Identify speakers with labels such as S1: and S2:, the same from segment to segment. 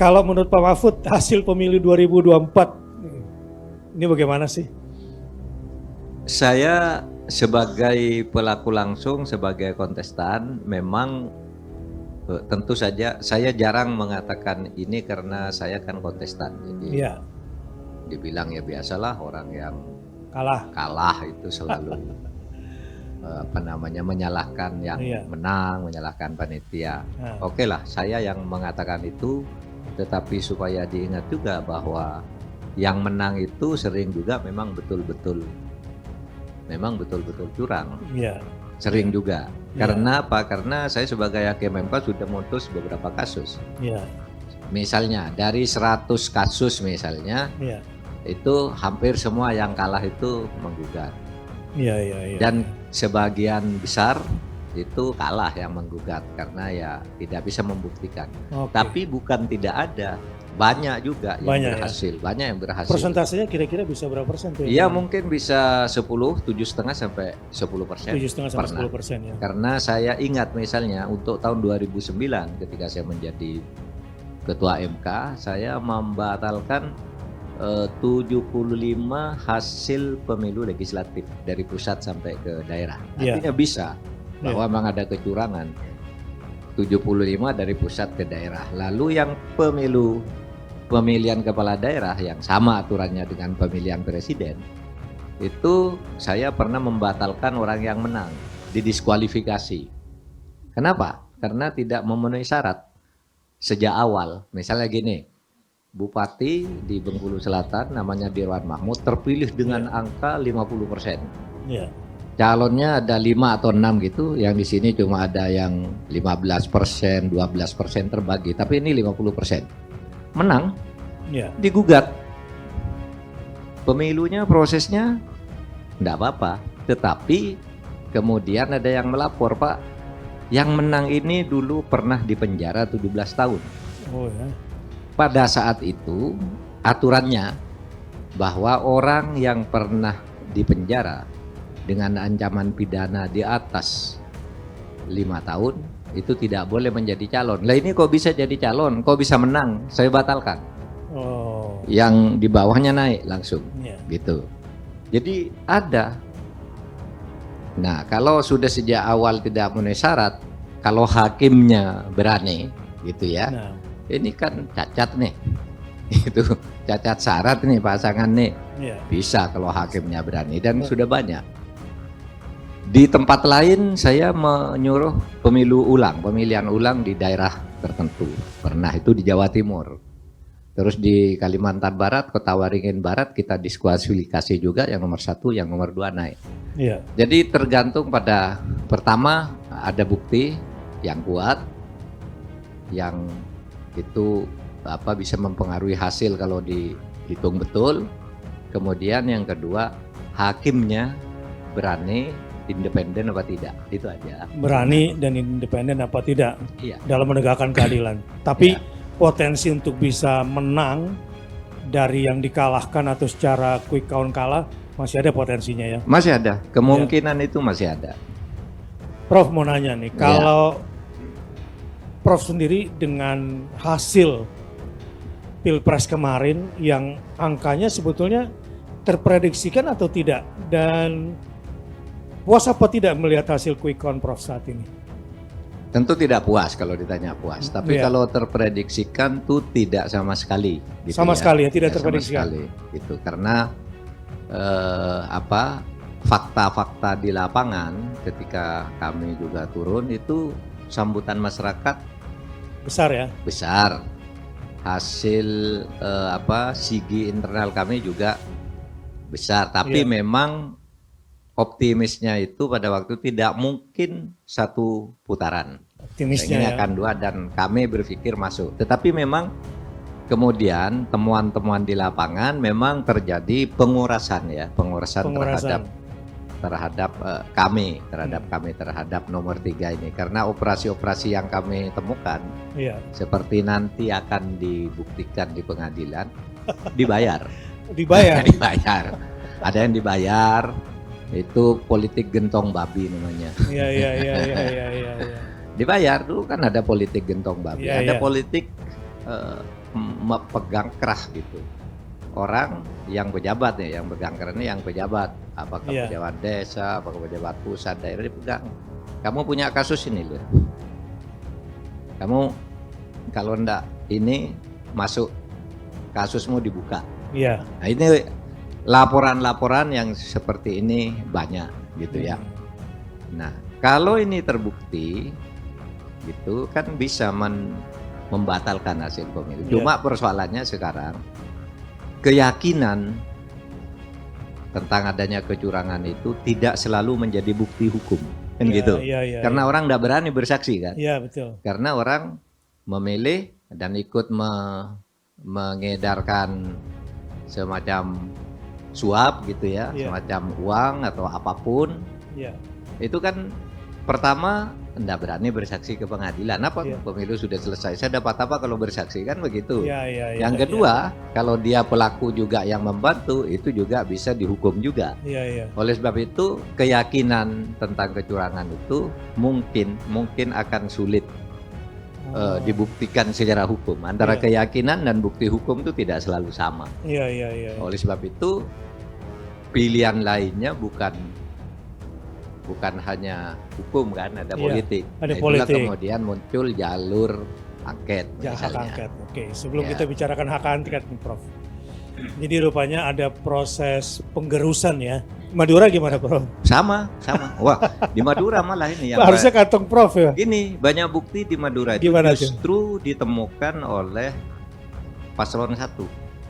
S1: Kalau menurut Pak Mahfud hasil pemilu 2024 ini bagaimana sih?
S2: Saya sebagai pelaku langsung, sebagai kontestan, memang tentu saja saya jarang mengatakan ini karena saya kan kontestan. Jadi
S1: Iya,
S2: dibilang ya biasalah orang yang
S1: kalah.
S2: kalah itu selalu menyalahkan yang
S1: Iya.
S2: menang, menyalahkan panitia.
S1: Nah.
S2: Oke lah, saya yang mengatakan itu, tetapi supaya diingat juga bahwa yang menang itu sering juga memang betul-betul curang.
S1: Iya.
S2: Sering juga.
S1: Iya.
S2: Karena apa? Karena saya sebagai hakim MK sudah memutus beberapa kasus.
S1: Iya.
S2: Misalnya dari 100 kasus misalnya,
S1: Iya.
S2: itu hampir semua yang kalah itu menggugat.
S1: Iya.
S2: Dan sebagian besar itu kalah yang menggugat karena ya tidak bisa membuktikan.
S1: Oke.
S2: Tapi bukan tidak ada, banyak juga yang
S1: Banyak,
S2: berhasil, banyak yang berhasil.
S1: Persentasenya kira-kira bisa berapa persen tuh?
S2: Iya mungkin bisa 7,5 sampai 10%.
S1: 7,5 sampai 10% ya.
S2: Karena saya ingat misalnya untuk tahun 2009 ketika saya menjadi ketua MK, saya membatalkan 75 hasil pemilu legislatif dari pusat sampai ke daerah.
S1: Iya.
S2: Artinya bisa bahwa memang ada kecurangan. 75 dari pusat ke daerah. Lalu yang pemilihan kepala daerah yang sama aturannya dengan pemilihan presiden, itu saya pernah membatalkan orang yang menang, didiskualifikasi. Kenapa? Karena tidak memenuhi syarat sejak awal. Misalnya gini, Bupati di Bengkulu Selatan namanya Dirwan Mahmud terpilih dengan angka 50%.
S1: Iya.
S2: Calonnya ada 5 atau 6 gitu, yang di sini cuma ada yang 15%, 12% terbagi, tapi ini 50%. Menang, digugat. Pemilunya, prosesnya enggak apa-apa, tetapi kemudian ada yang melapor, Pak, yang menang ini dulu pernah dipenjara 17 tahun.
S1: Oh ya.
S2: Pada saat itu aturannya bahwa orang yang pernah dipenjara dengan ancaman pidana di atas 5 tahun itu tidak boleh menjadi calon. Lah ini kok bisa jadi calon, kok bisa menang, saya batalkan.
S1: Oh.
S2: Yang di bawahnya naik langsung, gitu. Jadi ada. Nah kalau sudah sejak awal tidak memenuhi syarat, kalau hakimnya berani, gitu ya.
S1: Nah.
S2: Ini kan cacat nih, itu cacat syarat nih pasangan nih, bisa kalau hakimnya berani dan sudah banyak. Di tempat lain saya menyuruh pemilihan ulang di daerah tertentu. Pernah itu di Jawa Timur. Terus di Kalimantan Barat, Kota Waringin Barat kita diskualifikasi juga, yang nomor 1, yang nomor 2 naik.
S1: Iya.
S2: Jadi tergantung pada, pertama ada bukti yang kuat, yang itu bisa mempengaruhi hasil kalau dihitung betul. Kemudian yang kedua, hakimnya berani, independen apa tidak, itu aja.
S1: Berani dan independen apa tidak,
S2: iya,
S1: dalam menegakkan keadilan. Tapi potensi untuk bisa menang dari yang dikalahkan atau secara quick count kalah masih ada potensinya ya?
S2: Masih ada, kemungkinan itu masih ada.
S1: Prof mau nanya nih, kalau Prof sendiri dengan hasil Pilpres kemarin yang angkanya sebetulnya terprediksikan atau tidak, dan puas apa tidak melihat hasil quick count Prof saat ini?
S2: Tentu tidak puas kalau ditanya puas, tapi kalau terprediksikan tuh tidak sama sekali. Gitu
S1: sama sekali ya, tidak terprediksikan.
S2: Sama sekali, gitu. Karena fakta-fakta di lapangan ketika kami juga turun itu sambutan masyarakat
S1: besar ya?
S2: Besar. Hasil sigi internal kami juga besar, tapi memang optimisnya itu pada waktu tidak mungkin 1 putaran.
S1: Optimisnya
S2: ini akan 2 dan kami berpikir masuk. Tetapi memang kemudian temuan-temuan di lapangan memang terjadi pengurasan terhadap kami terhadap nomor 3 ini, karena operasi-operasi yang kami temukan seperti nanti akan dibuktikan di pengadilan dibayar. Ada yang dibayar, itu politik gentong babi namanya.
S1: Iya.
S2: Dibayar dulu kan, ada politik gentong babi, ada politik pegang keras gitu. Orang yang pejabat ya, yang pegang keras ini yang pejabat, apakah
S1: Iya.
S2: pejabat desa, apakah pejabat pusat, daerah dipegang. Kamu punya kasus ini loh. Kamu kalau ndak ini masuk kasusmu dibuka.
S1: Iya.
S2: Nah ini laporan-laporan yang seperti ini banyak gitu ya. Nah kalau ini terbukti gitu kan bisa membatalkan hasil pemilu.
S1: Iya.
S2: Cuma persoalannya sekarang keyakinan tentang adanya kecurangan itu tidak selalu menjadi bukti hukum kan
S1: Iya,
S2: gitu.
S1: iya,
S2: Karena orang tidak berani bersaksi kan.
S1: Iya, betul.
S2: Karena orang memilih dan ikut mengedarkan semacam suap gitu ya,
S1: Iya.
S2: semacam uang atau apapun.
S1: Iya.
S2: Itu kan pertama enggak berani bersaksi ke pengadilan. Apa
S1: Iya.
S2: pemilu sudah selesai, saya dapat apa kalau bersaksi kan begitu.
S1: Iya, iya, iya.
S2: Yang kedua, kalau dia pelaku juga yang membantu, itu juga bisa dihukum juga.
S1: Iya, iya.
S2: Oleh sebab itu, keyakinan tentang kecurangan itu mungkin akan sulit dibuktikan secara hukum. Antara
S1: Iya.
S2: keyakinan dan bukti hukum itu tidak selalu sama.
S1: Iya, iya, iya.
S2: Oleh sebab itu, pilihan lainnya bukan hanya hukum kan, ada
S1: Iya,
S2: politik.
S1: ada
S2: Itulah
S1: politik.
S2: kemudian muncul jalur angket
S1: Ya, hak
S2: misalnya.
S1: angket. Oke, sebelum
S2: Ya.
S1: kita bicarakan hak angket nih, Prof. Jadi rupanya ada proses penggerusan ya. Madura gimana, Prof?
S2: Sama. Wah, di Madura malah ini yang
S1: Harusnya kantong Prof ya.
S2: gini, banyak bukti di Madura itu
S1: Gimana tuh?
S2: justru ditemukan oleh paslon 1.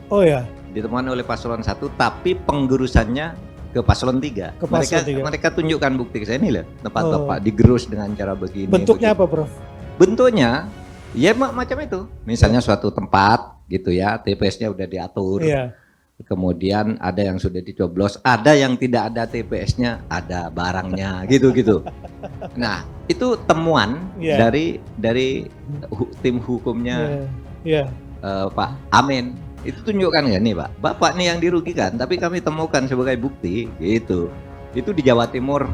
S1: Oh ya,
S2: Ditemukan oleh paslon 1 tapi penggerusannya ke paslon 3.
S1: Ke paslon 3.
S2: Mereka tunjukkan bukti ke saya ini loh,
S1: Oh.
S2: Pak digerus dengan cara begini.
S1: bentuknya
S2: begitu.
S1: apa, Prof?
S2: Bentuknya ya macam itu. Misalnya suatu tempat gitu ya, TPS-nya udah diatur.
S1: Iya.
S2: Kemudian ada yang sudah dicoblos, ada yang tidak ada TPS-nya, ada barangnya gitu-gitu. Nah, itu temuan
S1: Iya.
S2: dari tim hukumnya
S1: Iya.
S2: Pak Amin. Itu tunjukkan ya nih Pak, Bapak nih yang dirugikan, tapi kami temukan sebagai bukti gitu. Itu di Jawa Timur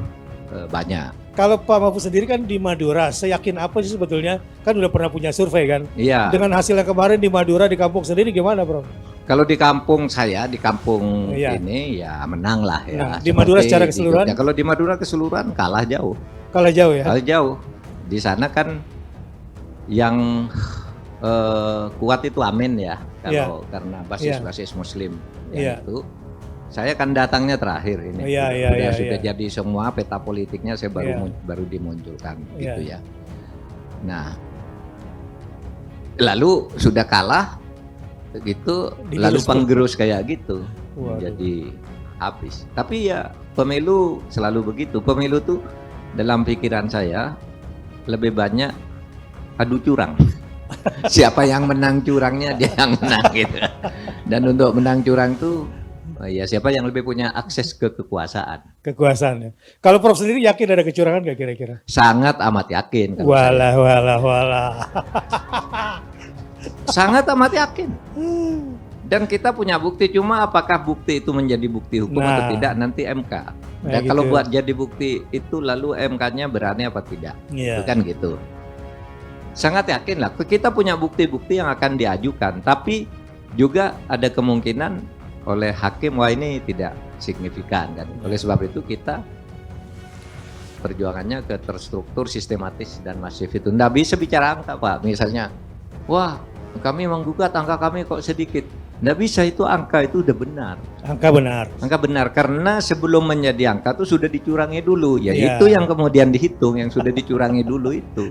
S2: banyak.
S1: Kalau Pak Mahfud sendiri kan di Madura, seyakin apa sih sebetulnya? Kan udah pernah punya survei kan?
S2: Iya.
S1: Dengan hasil yang kemarin di Madura, di kampung sendiri gimana, Prof?
S2: Kalau di kampung saya, di kampung
S1: Iya.
S2: ini ya menang lah ya.
S1: Nah, di Madura
S2: Seperti
S1: secara
S2: di
S1: keseluruhan?
S2: Jogja. Kalau di Madura keseluruhan kalah jauh.
S1: Kalah jauh ya?
S2: Kalah jauh. Di sana kan yang kuat itu Amin ya. Kalau karena basis Muslim yang
S1: Iya.
S2: itu. Saya kan datangnya terakhir ini. Sudah
S1: Iya.
S2: jadi semua peta politiknya saya
S1: Iya.
S2: baru dimunculkan
S1: Iya.
S2: gitu ya. Nah, lalu sudah kalah gitu,
S1: Digerus
S2: lalu
S1: tuh.
S2: penggerus kayak gitu.
S1: Waduh.
S2: Jadi habis. Tapi ya pemilu selalu begitu. Pemilu tuh dalam pikiran saya lebih banyak adu curang. Siapa yang menang curangnya dia yang menang gitu. Dan untuk menang curang tuh ya siapa yang lebih punya akses ke kekuasaan.
S1: Kekuasaan ya. Kalau Prof sendiri yakin ada kecurangan nggak kira-kira?
S2: Sangat amat yakin. kalau saya.
S1: Walah.
S2: Sangat amat yakin. Dan kita punya bukti, cuma apakah bukti itu menjadi bukti hukum
S1: Nah.
S2: atau tidak nanti MK. Dan
S1: gitu.
S2: kalau buat jadi bukti itu lalu MK-nya berani apa tidak.
S1: Iya.
S2: Itu kan gitu. Sangat yakin lah, kita punya bukti-bukti yang akan diajukan, tapi juga ada kemungkinan oleh hakim, wah ini tidak signifikan kan. Oleh sebab itu kita perjuangannya ke terstruktur, sistematis dan masif itu. Nggak bisa bicara angka Pak, misalnya, wah kami menggugat angka kami kok sedikit. Nggak bisa, itu angka itu udah benar.
S1: Angka benar.
S2: Angka benar karena sebelum menjadi angka tuh sudah dicurangi dulu. Ya
S1: Iya.
S2: itu yang kemudian dihitung, yang sudah dicurangi dulu itu.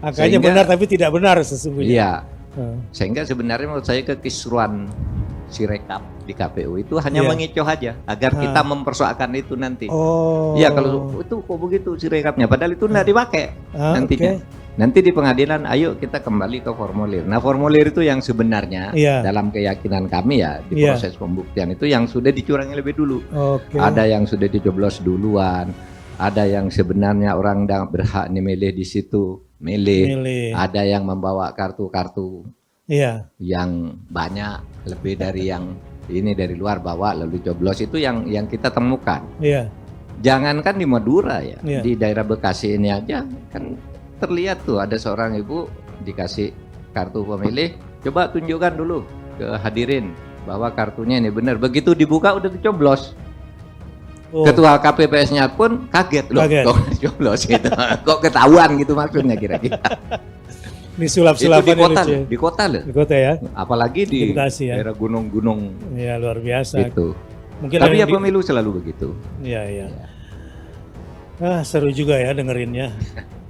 S1: Angkanya
S2: Sehingga-
S1: benar tapi tidak benar sesungguhnya.
S2: Iya.
S1: Hmm.
S2: Sehingga sebenarnya menurut saya kekisruan Sirekap di KPU itu hanya
S1: Iya.
S2: mengecoh aja agar kita mempersoalkan itu nanti.
S1: Oh.
S2: Iya, kalau itu kok begitu Sirekapnya, padahal itu nggak dipakai nantinya.
S1: oke.
S2: Nanti di pengadilan, ayo kita kembali ke formulir. Nah, formulir itu yang sebenarnya
S1: Iya.
S2: dalam keyakinan kami ya di
S1: Iya.
S2: proses pembuktian itu yang sudah dicurangi lebih dulu.
S1: Oke.
S2: Ada yang sudah dicoblos duluan, ada yang sebenarnya orang yang berhak nih milih di situ milih,
S1: Milih.
S2: ada yang membawa kartu-kartu
S1: Iya.
S2: yang banyak lebih dari yang ini dari luar bawa lalu coblos, itu yang kita temukan.
S1: Iya.
S2: Jangankan di Madura ya,
S1: Iya.
S2: di daerah Bekasi ini aja kan terlihat tuh ada seorang ibu dikasih kartu pemilih Coba tunjukkan dulu ke hadirin bahwa kartunya ini benar. Begitu dibuka udah dicoblos.
S1: Oh.
S2: Ketua KPPS-nya pun kaget loh,
S1: Kaget.
S2: kok dicoblos gitu. Kok ketahuan gitu maksudnya kira-kira.
S1: Ini
S2: Itu
S1: sulap-sulapan
S2: di kota,
S1: lucu.
S2: di kota loh.
S1: Di kota ya.
S2: Apalagi di
S1: Bekasi ya.
S2: daerah gunung-gunung
S1: Ya luar biasa.
S2: gitu.
S1: Mungkin
S2: Tapi
S1: ada
S2: ya pemilu selalu begitu.
S1: Iya, iya. Seru juga ya dengerinnya.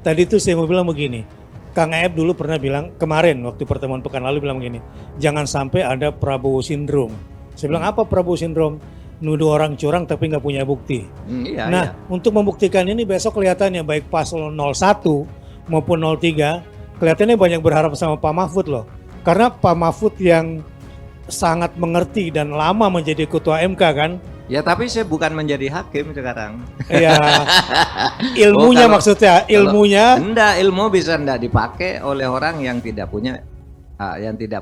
S1: Tadi tuh saya mau bilang begini, Kang Ep dulu pernah bilang kemarin waktu pertemuan pekan lalu bilang begini, jangan sampai ada Prabowo Syndrome. Saya bilang apa Prabowo Syndrome? Nuduh orang curang tapi nggak punya bukti.
S2: Iya,
S1: Nah,
S2: iya.
S1: untuk membuktikan ini besok kelihatannya baik paslon 01 maupun 03 kelihatannya banyak berharap sama Pak Mahfud loh. Karena Pak Mahfud yang sangat mengerti dan lama menjadi ketua MK kan.
S2: Ya tapi saya bukan menjadi hakim sekarang.
S1: Ya, ilmunya
S2: kalau-
S1: maksudnya, ilmunya.
S2: Enggak, ilmu bisa enggak dipakai oleh orang yang tidak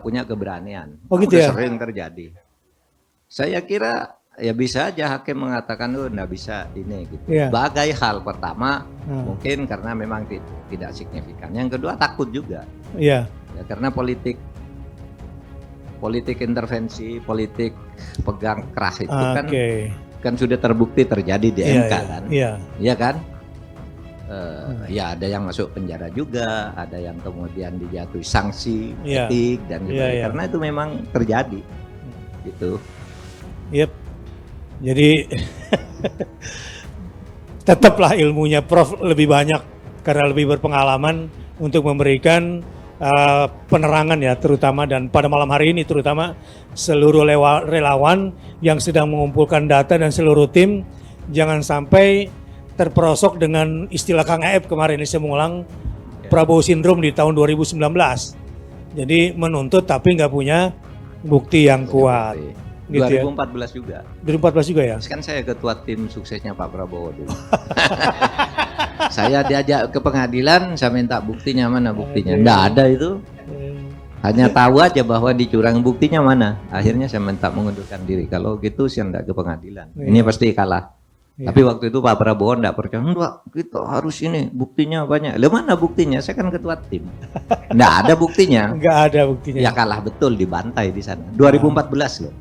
S2: punya keberanian.
S1: Oh, gitu
S2: Udah
S1: ya?
S2: sering terjadi. Saya kira ya bisa aja hakim mengatakan lu enggak bisa ini gitu.
S1: Iya.
S2: Sebagai hal pertama
S1: Nah,
S2: mungkin karena memang tidak signifikan. Yang kedua takut juga.
S1: iya,
S2: Ya, karena politik intervensi, politik pegang keras itu kan
S1: oke.
S2: kan sudah terbukti terjadi di
S1: Iya,
S2: MK
S1: iya,
S2: kan.
S1: iya.
S2: Iya kan? Ya ada yang masuk penjara juga, ada yang kemudian dijatuhi sanksi
S1: Iya.
S2: etik dan
S1: Iya,
S2: sebagainya.
S1: iya.
S2: Karena itu memang terjadi. Gitu.
S1: Yep. Jadi tetaplah ilmunya Prof lebih banyak karena lebih berpengalaman untuk memberikan penerangan ya, terutama dan pada malam hari ini terutama seluruh relawan yang sedang mengumpulkan data dan seluruh tim jangan sampai terperosok dengan istilah Kang Aep kemarin ini saya mengulang Prabowo Syndrome di tahun 2019. Jadi menuntut tapi nggak punya bukti yang kuat. Gitu ya.
S2: 2014 juga.
S1: 2014 juga ya?
S2: Kan saya ketua tim suksesnya Pak Prabowo dulu. Saya diajak ke pengadilan, saya minta buktinya mana buktinya. Nggak ada itu. Hanya tahu aja bahwa dicurang, buktinya mana. Akhirnya saya minta mengundurkan diri. Kalau gitu saya enggak ke pengadilan. Ini pasti kalah. Tapi waktu itu Pak Prabowo enggak percaya. Enggak, kita harus ini buktinya banyak. Lah mana buktinya? Saya kan ketua tim. Enggak ada buktinya.
S1: Nggak ada buktinya.
S2: Ya kalah betul, dibantai di sana. 2014 loh.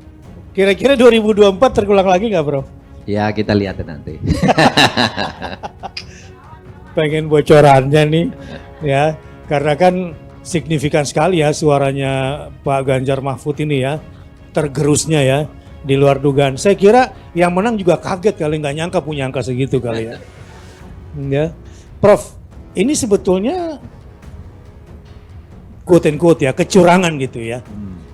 S1: Kira-kira 2024 terulang lagi nggak, Bro?
S2: Ya kita lihat nanti.
S1: Pengen bocorannya nih, ya, karena kan signifikan sekali ya suaranya Pak Ganjar Mahfud ini ya, tergerusnya ya, di luar dugaan. Saya kira yang menang juga kaget kali, nggak nyangka punya angka segitu kali ya. Ya, Prof, ini sebetulnya quote and quote ya, kecurangan gitu ya.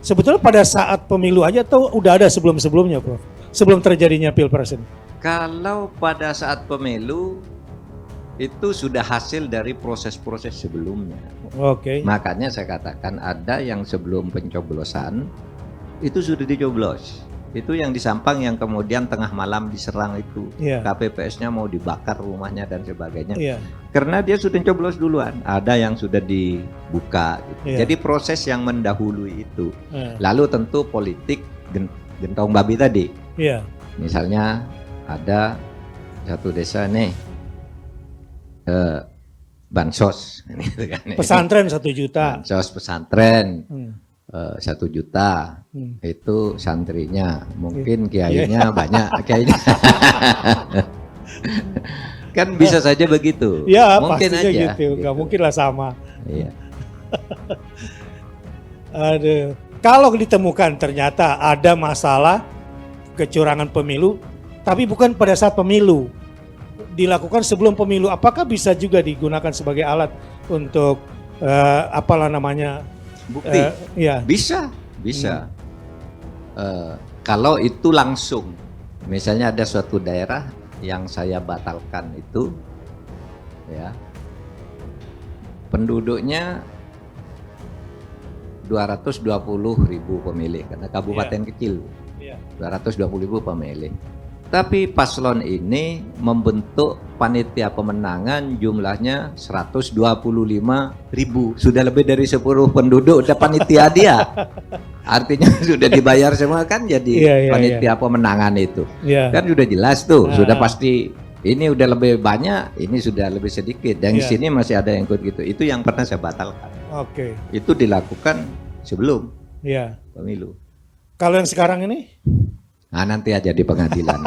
S1: Sebetulnya pada saat pemilu aja atau udah ada sebelum-sebelumnya, Prof? Sebelum terjadinya Pilpres ini?
S2: Kalau pada saat pemilu itu sudah hasil dari proses-proses sebelumnya.
S1: Oke.
S2: Makanya saya katakan ada yang sebelum pencoblosan itu sudah dicoblos. Itu yang di Sampang yang kemudian tengah malam diserang itu.
S1: Iya.
S2: KPPS-nya mau dibakar rumahnya dan sebagainya.
S1: Iya.
S2: Karena dia sudah coblos duluan. Ada yang sudah dibuka gitu.
S1: Iya.
S2: Jadi proses yang mendahului itu.
S1: Eh,
S2: Lalu tentu politik gentong babi tadi.
S1: Iya.
S2: Misalnya ada satu desa nih bansos gitu kan.
S1: Pesantren 1 juta.
S2: Bansos pesantren
S1: Hmm.
S2: 1 juta itu santrinya, mungkin
S1: Iya.
S2: kiainya banyak kiainya. Kan bisa saja begitu.
S1: Ya
S2: Mungkin
S1: pastinya
S2: aja
S1: gitu, nggak mungkin lah sama.
S2: Iya.
S1: Aduh. Kalau ditemukan ternyata ada masalah kecurangan pemilu, tapi bukan pada saat pemilu, dilakukan sebelum pemilu, apakah bisa juga digunakan sebagai alat untuk apalah namanya?
S2: Bukti.
S1: Ya.
S2: Bisa. Kalau itu langsung, misalnya ada suatu daerah yang saya batalkan itu, ya, penduduknya 220.000 pemilih karena kabupaten kecil, 220.000 pemilih. Tapi paslon ini membentuk panitia pemenangan jumlahnya 125.000. Sudah lebih dari 10 penduduk udah panitia dia. Artinya sudah dibayar semua kan jadi panitia pemenangan itu. Kan sudah jelas tuh, sudah pasti ini udah lebih banyak, ini sudah lebih sedikit. Dan di sini masih ada yang ikut gitu. Itu yang pernah saya batalkan.
S1: Oke.
S2: Itu dilakukan sebelum
S1: Iya.
S2: pemilu.
S1: Kalau yang sekarang ini?
S2: Nah, nanti aja di pengadilan.